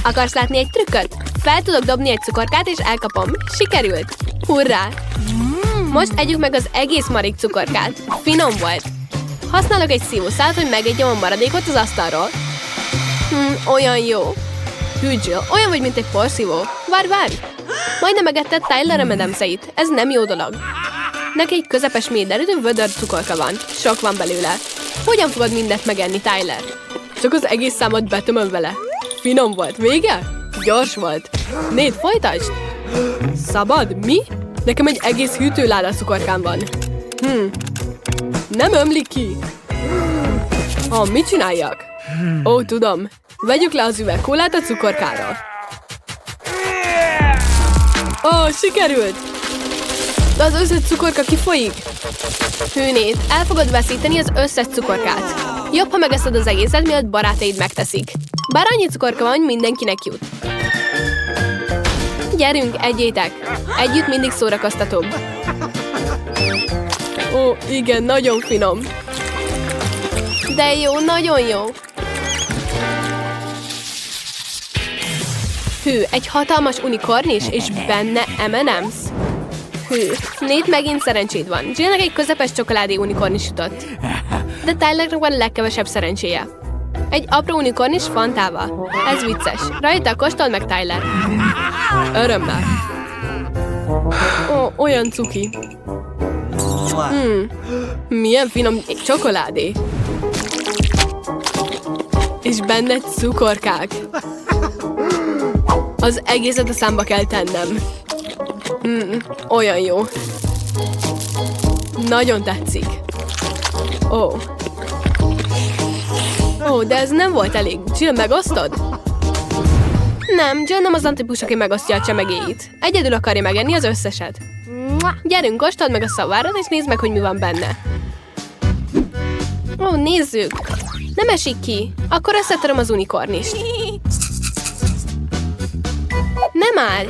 Akarsz látni egy trükköt? Fel tudok dobni egy cukorkát és elkapom. Sikerült! Hurrá! Most együk meg az egész marék cukorkát. Finom volt. Használok egy szívószálat, hogy megegyem a maradékot az asztalról. Olyan jó. Hű, Jill, olyan vagy, mint egy porszívó. Várj! Majdnem megetted Tyler M&M's-eit. Ez nem jó dolog. Neki egy közepes méderű vödör cukorka van. Sok van belőle. Hogyan fogod mindent megenni, Tyler? Csak az egész számot betömöm vele. Finom volt. Vége? Gyors volt. Nate, folytasd! Szabad? Mi? Nekem egy egész hűtőláda cukorkám van. Nem ömlik ki. Mit csináljak? Ó, tudom. Vegyük le az üvegkólát a cukorkáról. Ó, sikerült! De az összes cukorka kifolyik. Hűnét, el fogod veszíteni az összes cukorkát. Jobb, ha megeszed az egészet, mielőtt barátaid megteszik. Bár annyi cukorka van, hogy mindenkinek jut. Gyerünk, egyétek! Együtt mindig szórakoztatóbb. Ó, igen, nagyon finom. De jó, nagyon jó. Hű, egy hatalmas unikornis, és benne M&M's. Hű, Nate megint szerencséd van. Jillnek egy közepes csokoládé unikornis jutott. De Tylernek van a legkevesebb szerencséje. Egy apró unikornis fantával. Ez vicces. Rajta kóstold meg, Tyler. Örömmel. Ó, olyan cuki. Milyen finom csokoládé. És benne cukorkák. Az egészet a számba kell tennem. Olyan jó. Nagyon tetszik. Ó, de ez nem volt elég. Jill, megosztod? Nem, Jill nem az antipus, aki megosztja a csemegéit. Egyedül akarja megenni az összeset. Gyerünk, kóstold meg a szavárat, és nézd meg, hogy mi van benne. Ó, nézzük! Nem esik ki. Akkor összetöröm az unikornist. Nem áll.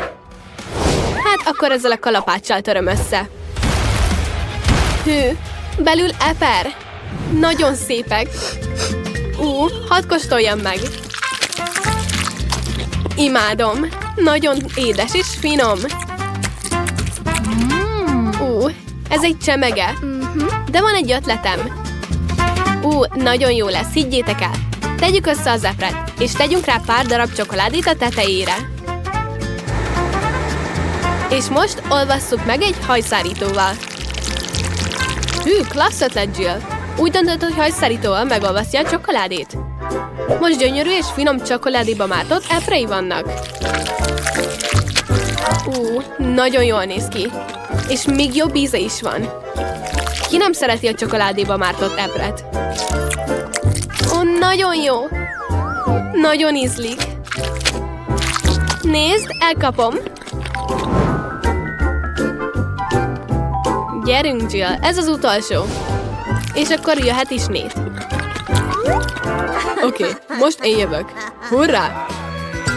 Hát akkor ezzel a kalapáccsal töröm össze. Hű, belül eper. Nagyon szépek. Hadd kóstoljam meg. Imádom. Nagyon édes és finom. Ez egy csemege. De van egy ötletem. Nagyon jó lesz, higgyétek el. Tegyük össze az epret, és tegyünk rá pár darab csokoládét a tetejére. És most olvasszuk meg egy hajszárítóval. Klassz ötlet, Jill. Úgy döntött, hogy hajszárítóval megolvasztja a csokoládét. Most gyönyörű és finom csokoládéba mártott eprei vannak. Nagyon jól néz ki. És még jobb íze is van. Ki nem szereti a csokoládéba mártott epret? Nagyon jó. Nagyon ízlik. Nézd, elkapom. Gyerünk, Jill, ez az utolsó. És akkor jöhet is Nate. Oké, most én jövök. Hurrá!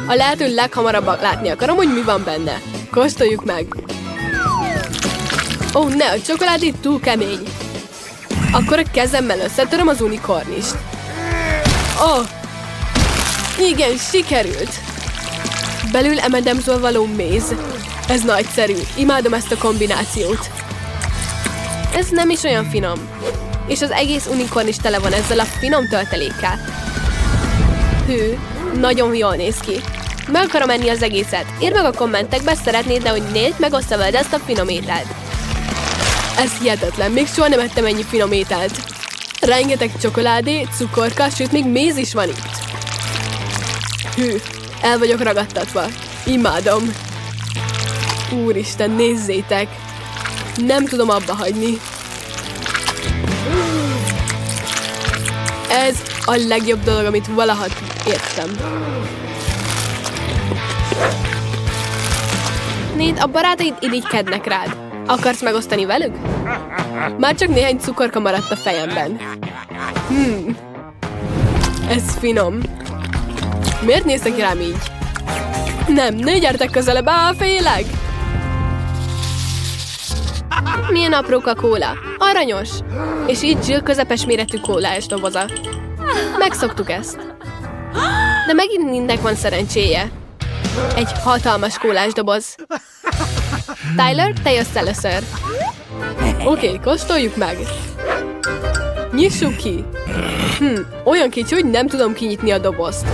A lehető leghamarabb látni akarom, hogy mi van benne. Kóstoljuk meg. Ne, a csokoládé túl kemény. Akkor a kezemmel összetöröm az unikornist. Igen, sikerült. Belül M&M's-ről való méz. Ez nagyszerű. Imádom ezt a kombinációt. Ez nem is olyan finom. És az egész unikorn is tele van ezzel a finom töltelékkel. Nagyon jól néz ki. Meg akarom enni az egészet. Írd meg a kommentekbe, szeretnéd, hogy Nate megoszta veled ezt a finom ételt. Ez hihetetlen, még soha nem ettem ennyi finom ételt. Rengeteg csokoládé, cukorka, sőt még méz is van itt. El vagyok ragadtatva. Imádom. Úristen, nézzétek! Nem tudom abba hagyni. Ez a legjobb dolog, amit valaha értem. Nate, a barátaid irigykednek rád. Akarsz megosztani velük? Már csak néhány cukorka maradt a fejemben. Ez finom. Miért néztek rám így? Nem, ne gyertek közelebb, félek! Milyen aprók a kóla. Aranyos. És így Jill közepes méretű kólás doboza. Megszoktuk ezt. De megint mindnek van szerencséje. Egy hatalmas kólás doboz. Tyler, te jössz először. Oké, kóstoljuk meg. Nyissuk ki. Olyan kicsi, hogy nem tudom kinyitni a dobozt.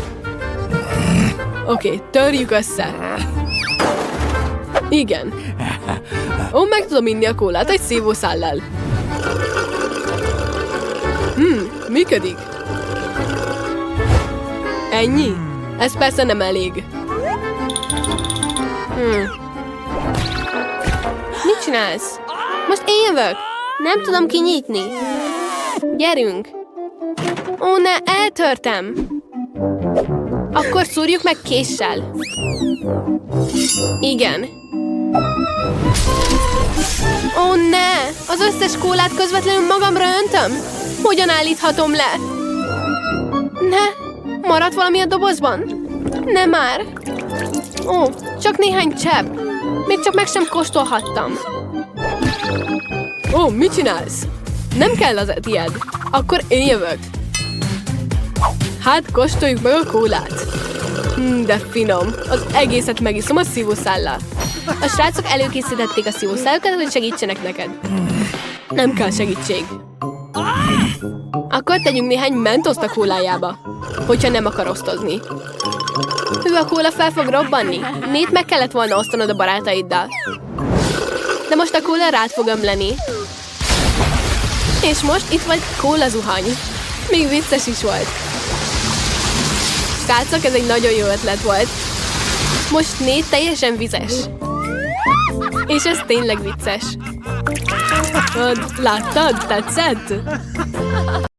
Oké, törjük össze. Igen. Meg tudom inni a kólát egy szívószállal. Működik. Ennyi? Ez persze nem elég. Mit csinálsz? Most én jövök. Nem tudom kinyitni. Gyerünk. Ne, eltörtem. Akkor szúrjuk meg késsel. Igen. Ne! Az összes kólát közvetlenül magamra öntöm? Hogyan állíthatom le? Ne! Maradt valami a dobozban? Nem már. Csak néhány csepp. Még csak meg sem kóstolhattam. Mit csinálsz? Nem kell az tiéd. Akkor én jövök. Hát, kóstoljuk meg a kólát. De finom. Az egészet megiszom a szívószállal. A srácok előkészítették a szívószálakat, hogy segítsenek neked. Nem kell segítség. Akkor tegyünk néhány mentoszt a kólájába, hogyha nem akar osztozni. A kóla fel fog robbanni. Nate, meg kellett volna osztanod a barátaiddal. De most a kóla rád fog ömleni. És most itt vagy kólazuhany. Még vicces is volt. Srácok, ez egy nagyon jó ötlet volt. Most Nate teljesen vizes. És ez tényleg vicces. Láttad? Tetszett?